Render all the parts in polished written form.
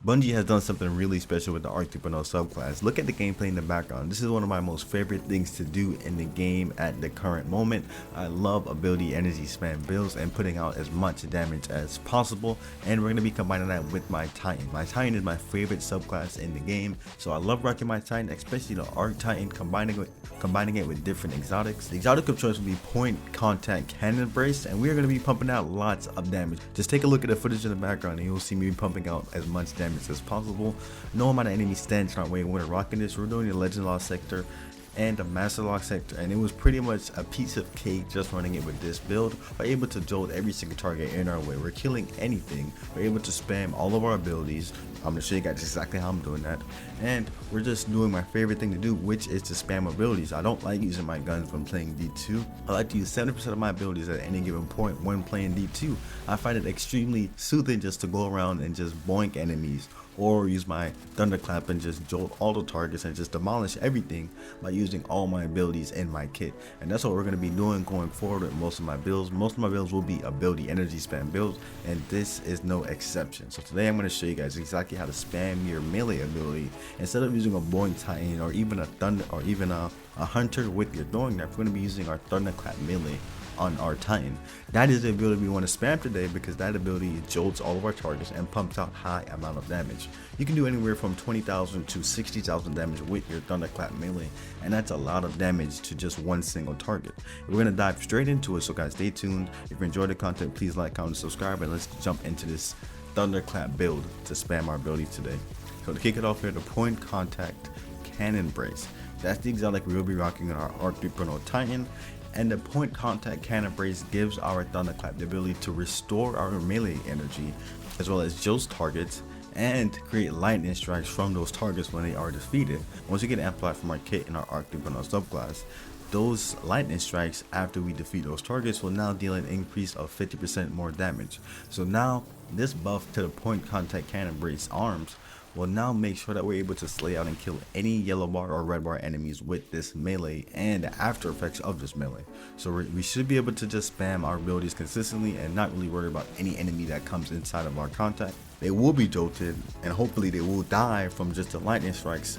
Bungie has done something really special with the Arc 3.0 subclass. Look at the gameplay in the background. This is one of my most favorite things to do in the game at the current moment. I love ability energy spam builds and putting out as much damage as possible, and we're going to be combining that with my Titan. My Titan is my favorite subclass in the game, so I love rocking my Titan, especially the Arc Titan, combining it with different exotics. The exotic of choice will be Point Contact Cannon Brace, and we're going to be pumping out lots of damage. Just take a look at the footage in the background and you'll see me pumping out as much damage as possible. No amount of enemies stands in our way when we're rocking this. We're doing the Legend Lock sector and the Master Lock sector, and it was pretty much a piece of cake just running it with this build. We're able to jolt every single target in our way. We're killing anything. We're able to spam all of our abilities. I'm gonna show you guys exactly how I'm doing that, and we're just doing my favorite thing to do, which is to spam abilities. I don't like using my guns when playing D2. I like to use 70% of my abilities at any given point when playing D2. I find it extremely soothing just to go around and just boink enemies, or use my thunderclap and just jolt all the targets and just demolish everything by using all my abilities in my kit. And that's what we're going to be doing going forward with most of my builds. Most of my builds will be ability energy spam builds, and this is no exception. So today I'm going to show you guys exactly how to spam your melee ability. Instead of using a boink titan or even a thunder or even a hunter with your throwing knife, we're going to be using our thunderclap melee on our Titan. That is the ability we want to spam today, because that ability jolts all of our targets and pumps out high amount of damage. You can do anywhere from 20,000 to 60,000 damage with your thunderclap melee, and that's a lot of damage to just one single target. We're going to dive straight into it, so guys, stay tuned. If you enjoyed the content, please like, comment, subscribe, and let's jump into this thunderclap build to spam our ability today. So to kick it off here, the Point Contact Cannon Brace. That's the exotic we will be rocking on our Arc 3.0 Titan. And the Point Contact Cannon Brace gives our thunderclap the ability to restore our melee energy, as well as jolt targets, and create lightning strikes from those targets when they are defeated. Once you get amplified from our kit in our Arc 3.0 subclass, those lightning strikes after we defeat those targets will now deal an increase of 50% more damage. So now this buff to the Point Contact Cannon Brace arms will now make sure that we're able to slay out and kill any yellow bar or red bar enemies with this melee and the after effects of this melee. So we should be able to just spam our abilities consistently and not really worry about any enemy that comes inside of our contact. They will be jolted, and hopefully they will die from just the lightning strikes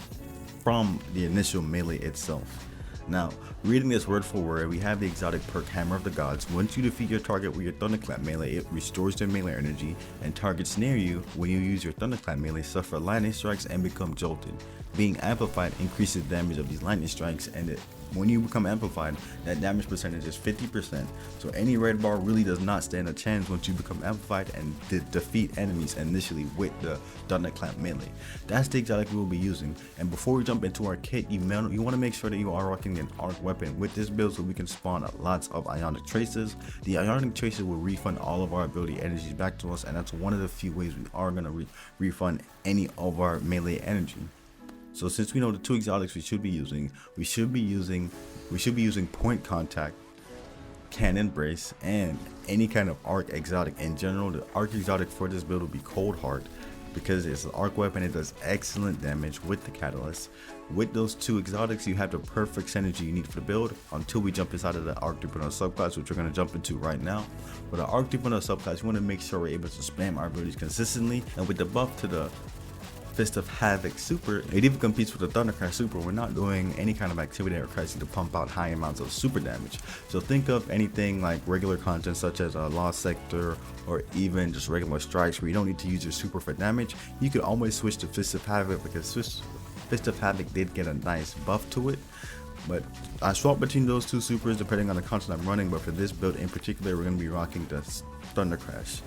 from the initial melee itself. Now, reading this word for word, we have the exotic perk Hammer of the Gods. Once you defeat your target with your thunderclap melee, it restores their melee energy, and targets near you when you use your thunderclap melee suffer lightning strikes and become jolted. Being amplified increases damage of these lightning strikes, and when you become amplified, that damage percentage is 50%. So any red bar really does not stand a chance once you become amplified and defeat enemies initially with the thunderclap melee. That's the exotic we will be using. And before we jump into our kit, you want to make sure that you are rocking an arc weapon with this build so we can spawn lots of ionic traces. The ionic traces will refund all of our ability energies back to us, and that's one of the few ways we are going to refund any of our melee energy. So since we know the two exotics we should be using Point Contact Cannon Brace and any kind of arc exotic in general. The arc exotic for this build will be Cold Heart, because it's an arc weapon. It does excellent damage with the catalyst. With those two exotics, you have the perfect synergy you need for the build until we jump inside of the Arc 3.0 subclass, which we're going to jump into right now. For the Arc 3.0 subclass, we want to make sure we're able to spam our abilities consistently, and with the buff to the Fist of Havoc super, it even competes with the Thundercrash super. We're not doing any kind of activity that requires you to pump out high amounts of super damage. So think of anything like regular content such as a Lost Sector or even just regular strikes where you don't need to use your super for damage. You could always switch to Fist of Havoc, because Fist of Havoc did get a nice buff to it. But I swap between those two supers depending on the content I'm running, but for this build in particular, we're going to be rocking the Thundercrash.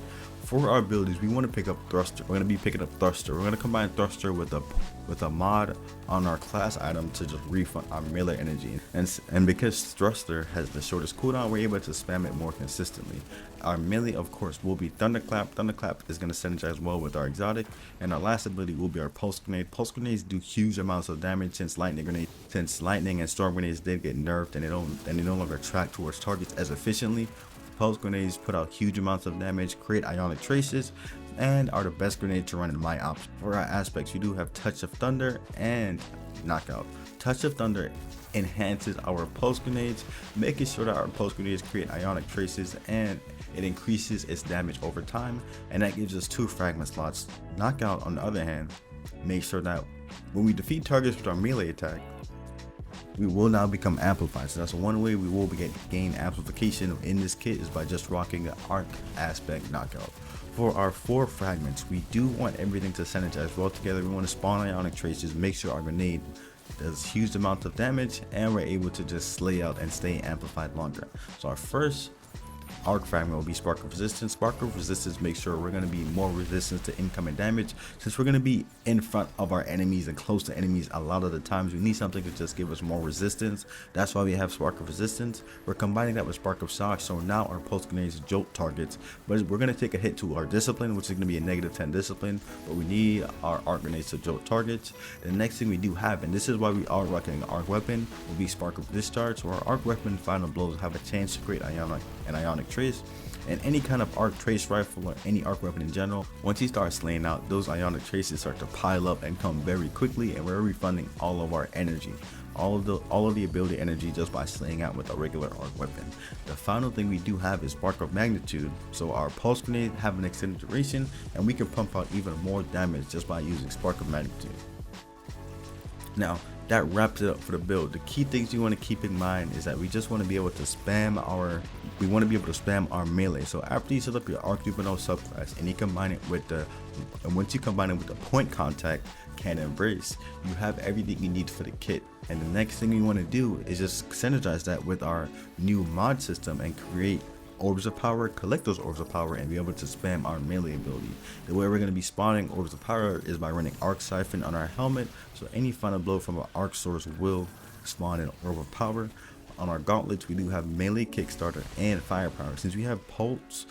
For our abilities, we want to pick up Thruster. We're going to be picking up Thruster. We're going to combine Thruster with a mod on our class item to just refund our melee energy. And because Thruster has the shortest cooldown, we're able to spam it more consistently. Our melee, of course, will be Thunderclap. Thunderclap is going to synergize well with our exotic. And our last ability will be our Pulse Grenade. Pulse Grenades do huge amounts of damage since Lightning and Storm Grenades did get nerfed and they no longer track towards targets as efficiently. Pulse Grenades put out huge amounts of damage, create ionic traces, and are the best grenade to run in my option. For our aspects, you do have Touch of Thunder and Knockout. Touch of Thunder enhances our pulse grenades, making sure that our pulse grenades create ionic traces and it increases its damage over time, and that gives us 2 fragment slots. Knockout, on the other hand, makes sure that when we defeat targets with our melee attack, we will now become amplified. So that's one way we will gain amplification in this kit, is by just rocking the arc aspect knockout. For our 4 fragments, we do want everything to synergize well together. We want to spawn ionic traces, make sure our grenade does huge amounts of damage, and we're able to just slay out and stay amplified longer. So our first arc fragment will be Spark of Resistance. Spark of Resistance makes sure we're going to be more resistant to incoming damage. Since we're going to be in front of our enemies and close to enemies, a lot of the times we need something to just give us more resistance. That's why we have Spark of Resistance. We're combining that with Spark of Shock, so now our pulse grenades jolt targets, but we're going to take a hit to our discipline, which is going to be a -10 discipline, but we need our arc grenades to jolt targets. The next thing we do have, and this is why we are rocking an arc weapon, will be Spark of Discharge. So our arc weapon final blows have a chance to create an ionic trace, and any kind of arc trace rifle or any arc weapon in general, once you start slaying out, those ionic traces start to pile up and come very quickly, and we're refunding all of our energy, all of the ability energy, just by slaying out with a regular arc weapon. The final thing we do have is Spark of Magnitude. So our pulse grenade have an extended duration, and we can pump out even more damage just by using Spark of Magnitude. Now that wraps it up for the build. The key things you want to keep in mind is that we just want to be able to spam our melee. So after you set up your arc Dupino subclass and you combine it with once you combine it with the point contact cannon brace, you have everything you need for the kit. And the next thing you want to do is just synergize that with our new mod system and create orbs of power, collect those orbs of power, and be able to spam our melee ability. The way we're going to be spawning orbs of power is by running arc siphon on our helmet, so any final blow from an arc source will spawn an orb of power. On our gauntlets, we do have melee kickstarter and firepower. Since we have pulse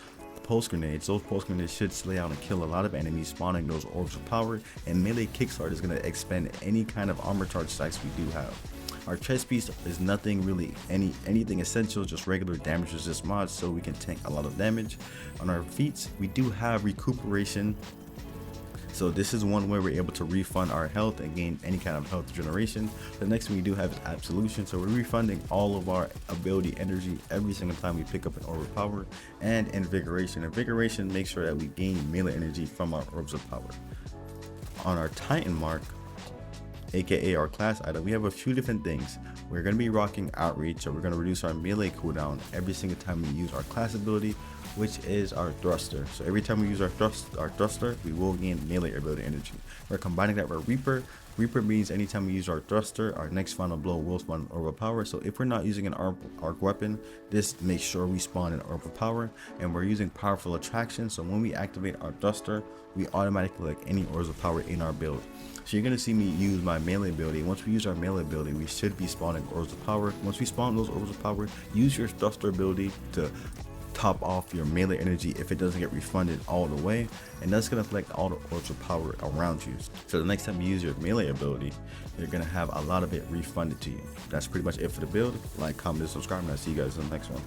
grenades, those pulse grenades should slay out and kill a lot of enemies, spawning those orbs of power, and melee kickstart is going to expend any kind of armor charge stacks we do have. Our chest piece is nothing really anything essential, just regular damage resist mods, so we can tank a lot of damage. On our feats, we do have recuperation, so this is one way we're able to refund our health and gain any kind of health generation. The next thing we do have is absolution, so we're refunding all of our ability energy every single time we pick up an orb of power. And invigoration makes sure that we gain melee energy from our orbs of power. On our Titan mark, aka our class item, we have a few different things. We're going to be rocking outreach, so we're going to reduce our melee cooldown every single time we use our class ability, which is our thruster. So every time we use our thruster, we will gain melee ability energy. We're combining that with Reaper means anytime we use our thruster, our next final blow will spawn an orb of power. So if we're not using an arc weapon, this makes sure we spawn an orb of power. And we're using powerful attraction, so when we activate our thruster, we automatically collect any orbs of power in our build. So you're going to see me use my melee ability. Once we use our melee ability, we should be spawning orbs of power. Once we spawn those orbs of power, use your thruster ability to top off your melee energy if it doesn't get refunded all the way, and that's going to collect all the orbs of power around you. So the next time you use your melee ability, you're going to have a lot of it refunded to you. That's pretty much it for the build. Like, comment, and subscribe, and I'll see you guys in the next one.